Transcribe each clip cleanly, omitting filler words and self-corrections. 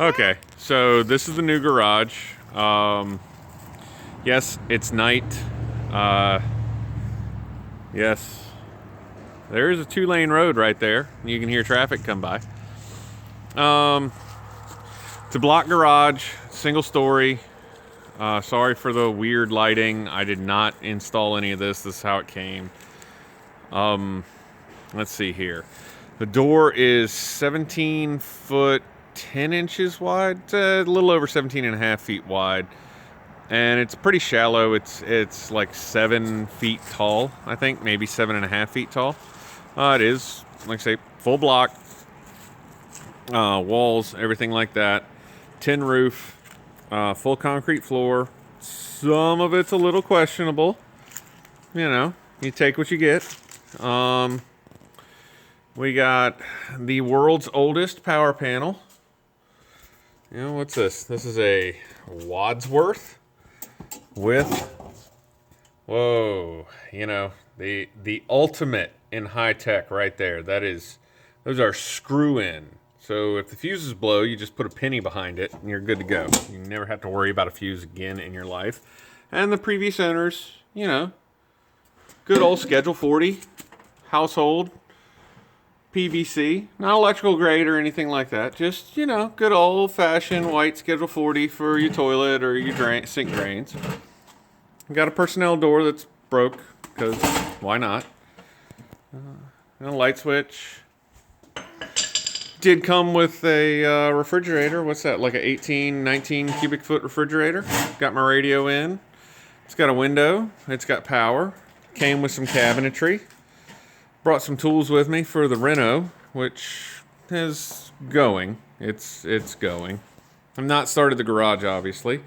Okay, so this is the new garage. Yes, it's night. Uh, yes, there's a 2-lane road right there. You can hear traffic come by. It's a block garage, single story. Sorry for the weird lighting. I did not install any of this. This is how it came. Let's see here. The door is 17 foot 10 inches wide. It's a little over 17 and a half feet wide. And it's pretty shallow. It's like 7 feet tall, I think, maybe 7.5 feet tall. It is, like I say, full block, walls, everything like that. Tin roof, full concrete floor. Some of it's a little questionable. You know, you take what you get. We got the world's oldest power panel. You know, what's this? This is a Wadsworth with, whoa, you know, the ultimate in high tech right there. Those are screw in. So if the fuses blow, you just put a penny behind it and you're good to go. You never have to worry about a fuse again in your life. And the previous owners, you know, good old Schedule 40 household PVC, not electrical grade or anything like that. Just, you know, good old fashioned white Schedule 40 for your toilet or your sink drains. We got a personnel door that's broke because why not? And a light switch. Did come with a refrigerator. What's that? Like a 18, 19 cubic foot refrigerator. Got my radio in. It's got a window. It's got power. Came with some cabinetry. Brought some tools with me for the reno, which is going. It's going. I've not started the garage, obviously.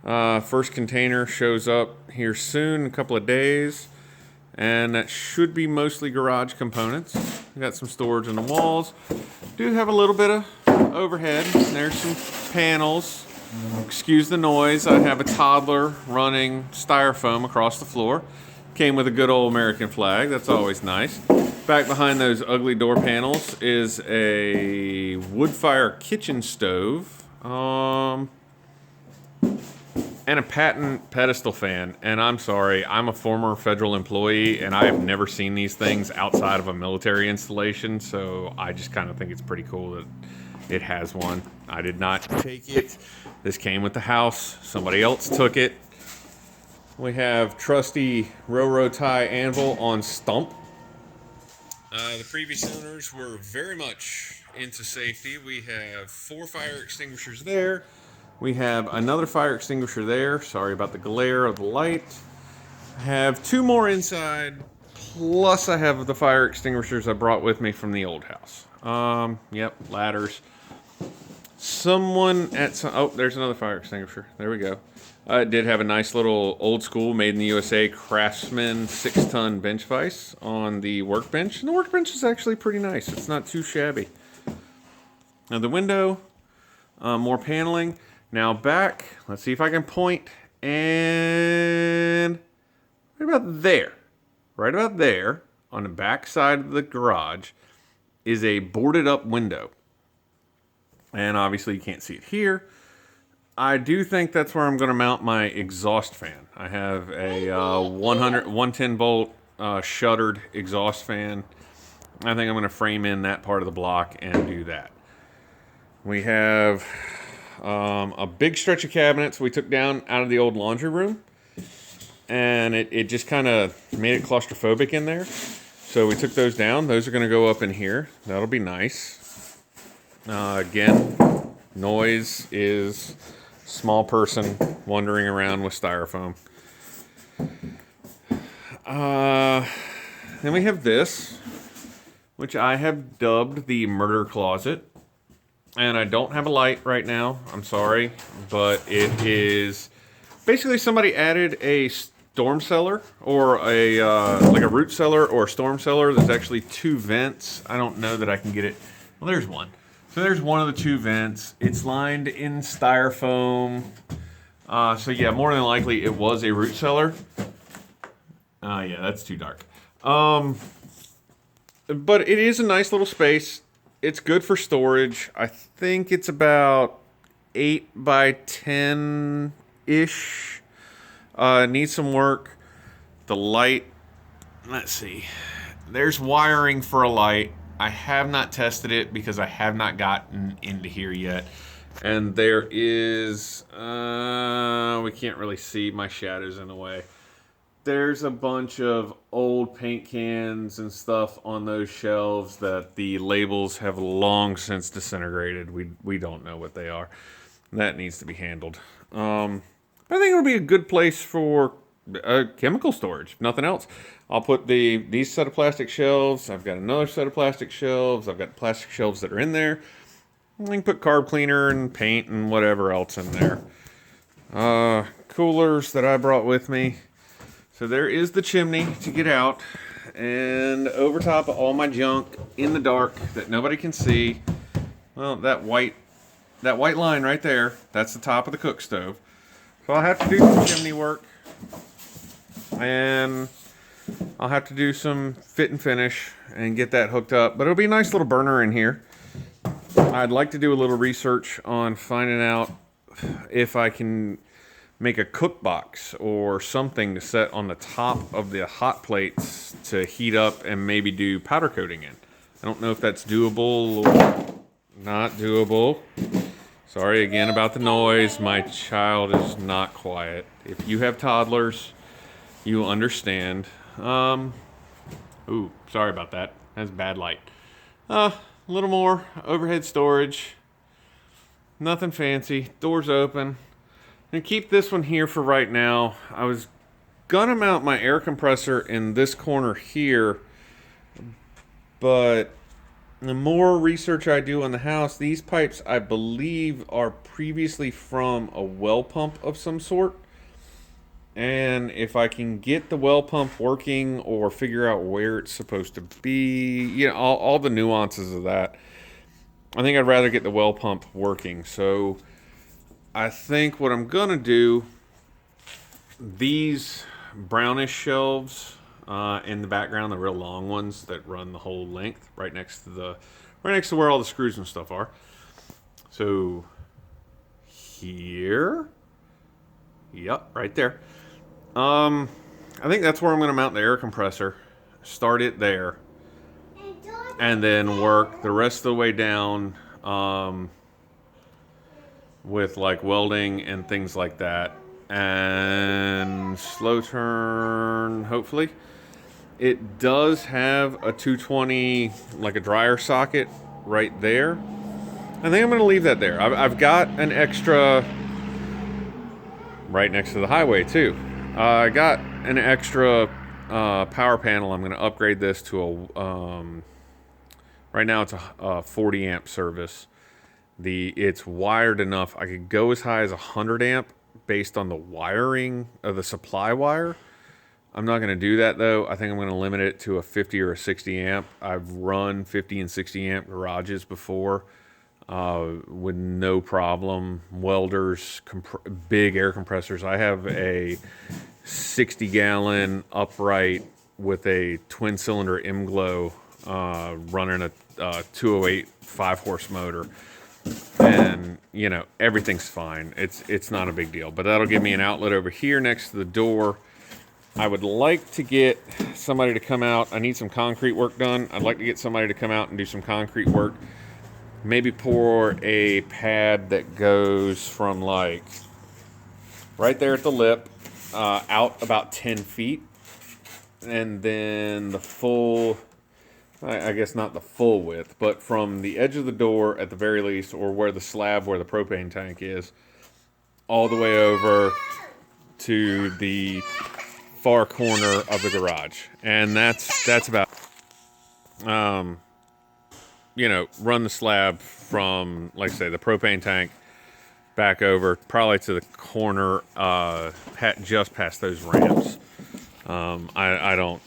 First container shows up here soon, a couple of days. And that should be mostly garage components. We got some storage in the walls. Do have a little bit of overhead. There's some panels. Excuse the noise. I have a toddler running styrofoam across the floor. Came with a good old American flag. That's always nice. Back behind those ugly door panels is a wood fire kitchen stove. And a patent pedestal fan. And I'm sorry, I'm a former federal employee and I have never seen these things outside of a military installation. So I just kind of think it's pretty cool that it has one. I did not take it. This came with the house. Somebody else took it. We have trusty railroad tie anvil on stump. The previous owners were very much into safety. We have 4 fire extinguishers there. We have another fire extinguisher there. Sorry about the glare of the light. I have 2 more inside. Plus I have the fire extinguishers I brought with me from the old house. Yep, ladders. Oh, there's another fire extinguisher. There we go. It did have a nice little old school made in the USA Craftsman 6-ton bench vise on the workbench. And the workbench is actually pretty nice. It's not too shabby. Now the window, more paneling. Now back, let's see if I can point, and right about there, on the back side of the garage, is a boarded up window. And obviously you can't see it here. I do think that's where I'm going to mount my exhaust fan. I have a 110 volt shuttered exhaust fan. I think I'm going to frame in that part of the block and do that. We have a big stretch of cabinets we took down out of the old laundry room. And it just kind of made it claustrophobic in there. So we took those down. Those are going to go up in here. That'll be nice. Again, noise is small person wandering around with styrofoam. Then we have this, which I have dubbed the murder closet. And I don't have a light right now. I'm sorry. But it is basically somebody added a storm cellar or a like a root cellar or a storm cellar. There's actually 2 vents. I don't know that I can get it. Well, there's one. So there's one of the 2 vents. It's lined in styrofoam. So yeah, more than likely it was a root cellar. Yeah, that's too dark. But it is a nice little space. It's good for storage. I think it's about 8 by 10-ish. Needs some work. The light, let's see. There's wiring for a light. I have not tested it because I have not gotten into here yet. And there is, we can't really see, my shadow's in the way. There's a bunch of old paint cans and stuff on those shelves that the labels have long since disintegrated. We don't know what they are. That needs to be handled. I think it'll be a good place for chemical storage, if nothing else. I'll put these set of plastic shelves. I've got another set of plastic shelves. I've got plastic shelves that are in there. I can put carb cleaner and paint and whatever else in there. Coolers that I brought with me. So there is the chimney to get out, and over top of all my junk in the dark that nobody can see, well, that white line right there, that's the top of the cook stove. So I'll have to do some chimney work, and I'll have to do some fit and finish and get that hooked up. But it'll be a nice little burner in here. I'd like to do a little research on finding out if I can make a cook box or something to set on the top of the hot plates to heat up and maybe do powder coating in. I don't know if that's doable or not doable. Sorry again about the noise. My child is not quiet. If you have toddlers, you will understand. Ooh, sorry about that. That's bad light. A little more overhead storage. Nothing fancy. Doors open. And keep this one here for right now. I was gonna mount my air compressor in this corner here, but the more research I do on the house, these pipes I believe are previously from a well pump of some sort. And if I can get the well pump working or figure out where it's supposed to be, you know, all the nuances of that, I think I'd rather get the well pump working. So I think what I'm gonna do, these brownish shelves in the background, the real long ones that run the whole length, right next to where all the screws and stuff are. So here, yep, right there. I think that's where I'm gonna mount the air compressor. Start it there, and then work the rest of the way down. With like welding and things like that, and slow turn, hopefully. It does have a 220, like a dryer socket right there. I think I'm going to leave that there. I've got an extra right next to the highway too. I got an extra power panel. I'm going to upgrade this to a, right now it's a 40 amp service. It's wired enough. I could go as high as 100 amp based on the wiring of the supply wire. I'm not going to do that though. I think I'm going to limit it to a 50 or a 60 amp. I've run 50 and 60 amp garages before with no problem. Welders, big air compressors. I have a 60 gallon upright with a twin cylinder M-Glow running a 208 5-horse motor. And you know, everything's fine. It's not a big deal, but that'll give me an outlet over here next to the door. I would like to get somebody to come out. I need some concrete work done. I'd like to get somebody to come out and do some concrete work. Maybe pour a pad that goes from like right there at the lip out about 10 feet, and then the full, I guess not the full width, but from the edge of the door at the very least, or where the slab where the propane tank is, all the way over to the far corner of the garage. And that's about, you know, run the slab from, like I say, the propane tank back over, probably to the corner, just past those ramps. I don't,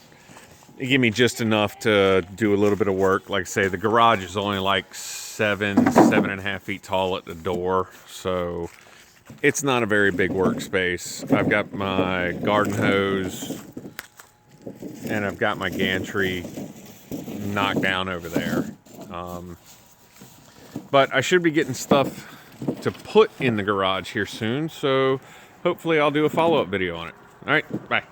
it give me just enough to do a little bit of work. Like I say, the garage is only like 7.5 feet tall at the door, so it's not a very big workspace. I've got my garden hose and I've got my gantry knocked down over there. But I should be getting stuff to put in the garage here soon. So hopefully I'll do a follow-up video on it. All right, bye.